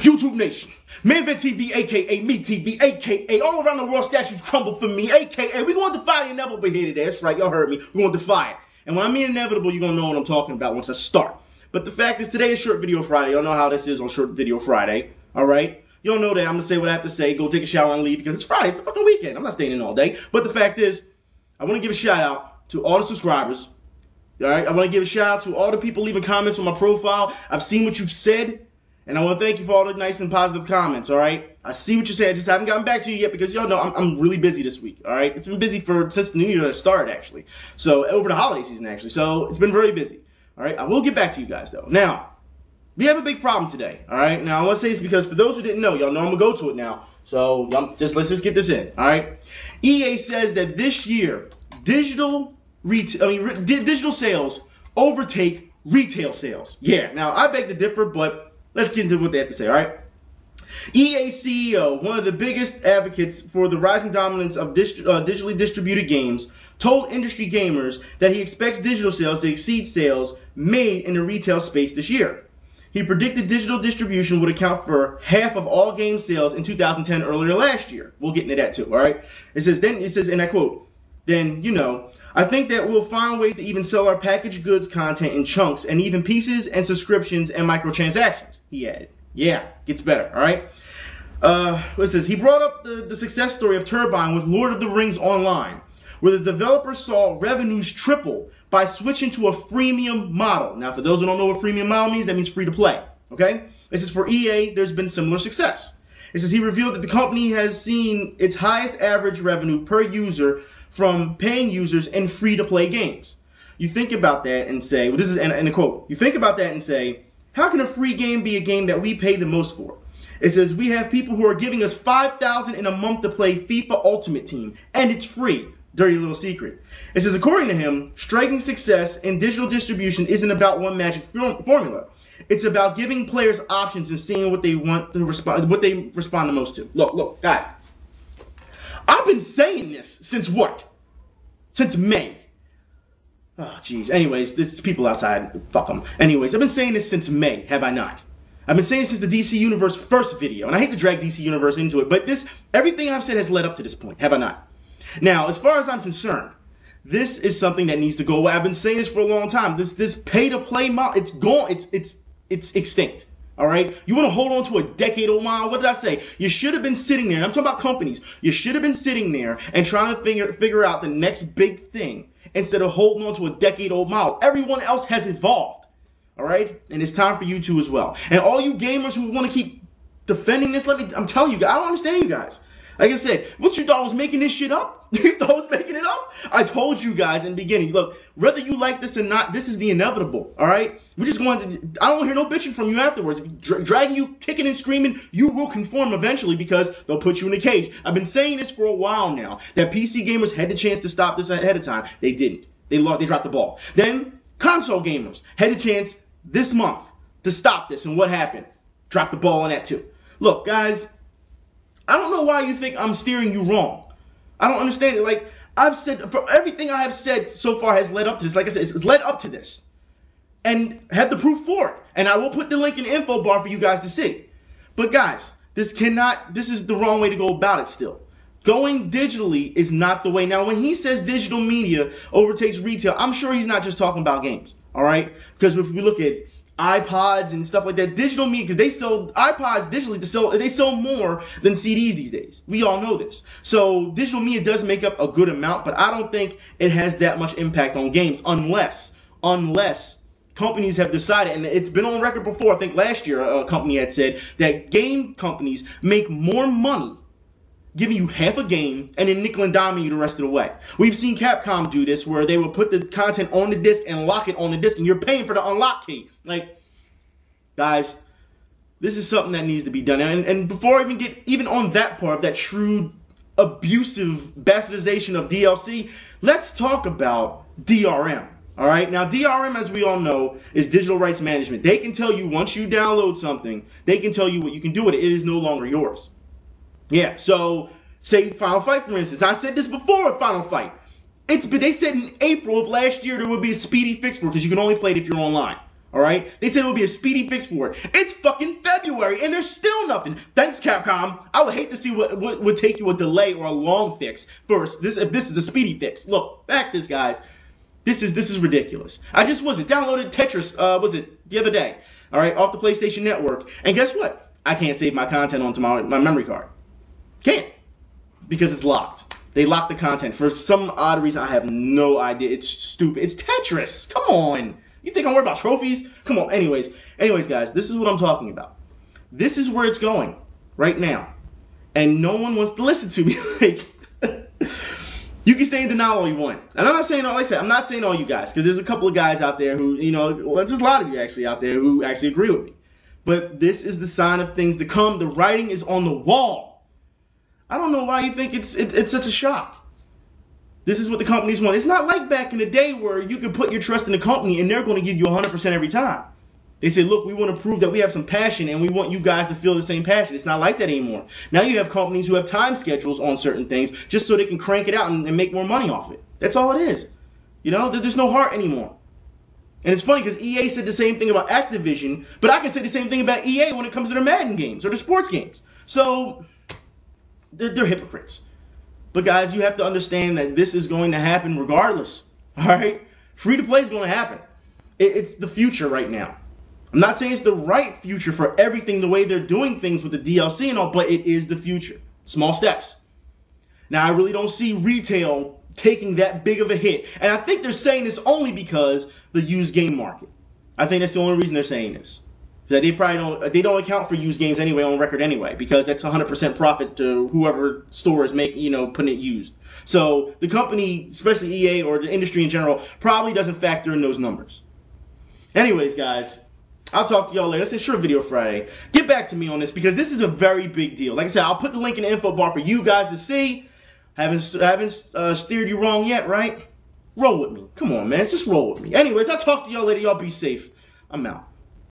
YouTube Nation, Manvet TV, aka me TV, aka all around the world statues crumble for me, aka we're going to defy the inevitable here today. That's right, y'all heard me. We're going to defy it. And when I mean inevitable, you're going to know what I'm talking about once I start. But the fact is, today is Short Video Friday. Y'all know how this is on Short Video Friday, all right? Y'all know that I'm going to say what I have to say, go take a shower and leave because it's Friday. It's the fucking weekend. I'm not staying in all day. But the fact is, I want to give a shout out to all the subscribers. All right, I want to give a shout out to all the people leaving comments on my profile. I've seen what you've said, and I want to thank you for all the nice and positive comments. All right, I see what you said. I just haven't gotten back to you yet because y'all know I'm really busy this week. All right, it's been busy since the New Year started actually. So over the holiday season actually. So it's been very busy. All right, I will get back to you guys though. Now we have a big problem today. All right, now I want to say this because for those who didn't know, y'all know I'm gonna go to it now. So let's just get this in. All right, EA says that this year digital sales overtake retail sales. Yeah, now I beg to differ, but let's get into what they have to say, all right? EA CEO, one of the biggest advocates for the rising dominance of digitally distributed games, told industry gamers that he expects digital sales to exceed sales made in the retail space this year. He predicted digital distribution would account for half of all game sales in 2010 earlier last year. We'll get into that too, all right? It says, and I quote, then, I think that we'll find ways to even sell our packaged goods content in chunks and even pieces and subscriptions and microtransactions, he added. Yeah, gets better, all right? What it says, he brought up the success story of Turbine with Lord of the Rings Online, where the developers saw revenues triple by switching to a freemium model. Now, for those who don't know what freemium model means, that means free to play, okay? It says for EA, there's been similar success. It says he revealed that the company has seen its highest average revenue per user from paying users in free-to-play games. You think about that and say, well, this is in a quote, you think about that and say, how can a free game be a game that we pay the most for? It says, we have people who are giving us $5,000 in a month to play FIFA Ultimate Team, and it's free. Dirty little secret. It says, according to him, striking success in digital distribution isn't about one magic formula. It's about giving players options and seeing what they want to respond, what they respond the most to. Look, guys. I've been saying this since what? Since May. Oh, jeez. Anyways, there's people outside. Fuck them. Anyways, I've been saying this since May, have I not? I've been saying it since the DC Universe first video, and I hate to drag DC Universe into it, but everything I've said has led up to this point, have I not? Now, as far as I'm concerned, this is something that needs to go away. I've been saying this for a long time. This pay-to-play model, it's gone. It's extinct. All right, you want to hold on to a decade-old model? What did I say? You should have been sitting there, and I'm talking about companies. You should have been sitting there and trying to figure out the next big thing instead of holding on to a decade-old model. Everyone else has evolved, all right? And it's time for you to as well. And all you gamers who want to keep defending this, I'm telling you guys, I don't understand you guys. Like I said, what you thought I was making this shit up? You thought I was making it up? I told you guys in the beginning, look, whether you like this or not, this is the inevitable, all right? We're just going to, I don't want to hear no bitching from you afterwards. Dragging you, kicking and screaming, you will conform eventually because they'll put you in a cage. I've been saying this for a while now, that PC gamers had the chance to stop this ahead of time. They didn't. They dropped the ball. Then console gamers had a chance this month to stop this, and what happened? Dropped the ball on that too. Look, guys, I don't know why you think I'm steering you wrong. I don't understand it. Like I've said, for everything I have said so far has led up to this. Like I said, it's led up to this. And have the proof for it. And I will put the link in the info bar for you guys to see. But guys, this is the wrong way to go about it still. Going digitally is not the way. Now, when he says digital media overtakes retail, I'm sure he's not just talking about games. All right? Because if we look at iPods and stuff like that, digital media, because they sell iPods digitally, they sell more than CDs these days. We all know this. So digital media does make up a good amount, but I don't think it has that much impact on games unless companies have decided, and it's been on record before, I think last year a company had said that game companies make more money giving you half a game and then nickel and diming you the rest of the way. We've seen Capcom do this where they will put the content on the disc and lock it on the disc and you're paying for the unlock key. Like, guys, this is something that needs to be done. And before I even get on that part of that shrewd, abusive bastardization of DLC, let's talk about DRM. All right, now DRM, as we all know, is digital rights management. They can tell you once you download something, they can tell you what you can do with it. It is no longer yours. Yeah, so say Final Fight, for instance. Now, I said this before with Final Fight. They said in April of last year there would be a speedy fix for it because you can only play it if you're online. All right? They said it would be a speedy fix for it. It's fucking February, and there's still nothing. Thanks, Capcom. I would hate to see what would take you a delay or a long fix first. If this is a speedy fix. Look, back this, guys. This is ridiculous. I just downloaded Tetris, the other day, all right, off the PlayStation Network. And guess what? I can't save my content onto my memory card. Can't. Because it's locked. They locked the content. For some odd reason, I have no idea. It's stupid. It's Tetris. Come on. You think I'm worried about trophies? Come on. Anyways, guys, this is what I'm talking about. This is where it's going right now. And no one wants to listen to me. Like, you can stay in denial all you want. And I'm not saying, like I said, I'm not saying all you guys, because there's a couple of guys out there who, there's a lot of you actually out there who actually agree with me. But this is the sign of things to come. The writing is on the wall. I don't know why you think it's such a shock. This is what the companies want. It's not like back in the day where you could put your trust in the company and they're going to give you 100% every time. They say, look, we want to prove that we have some passion and we want you guys to feel the same passion. It's not like that anymore. Now you have companies who have time schedules on certain things just so they can crank it out and make more money off it. That's all it is. There's no heart anymore. And it's funny because EA said the same thing about Activision, but I can say the same thing about EA when it comes to their Madden games or the sports games. So they're hypocrites. But guys, you have to understand that this is going to happen regardless. All right? Free-to-play is going to happen. It's the future right now. I'm not saying it's the right future for everything, the way they're doing things with the DLC and all, but it is the future. Small steps. Now, I really don't see retail taking that big of a hit. And I think they're saying this only because the used game market. I think that's the only reason they're saying this. That they don't account for used games anyway on record anyway, because that's 100% profit to whoever store is making, putting it used. So the company, especially EA or the industry in general, probably doesn't factor in those numbers. Anyways, guys, I'll talk to y'all later. It's a short video Friday. Get back to me on this because this is a very big deal. Like I said, I'll put the link in the info bar for you guys to see. Haven't steered you wrong yet, right? Roll with me. Come on, man. Just roll with me. Anyways, I'll talk to y'all later. Y'all be safe. I'm out.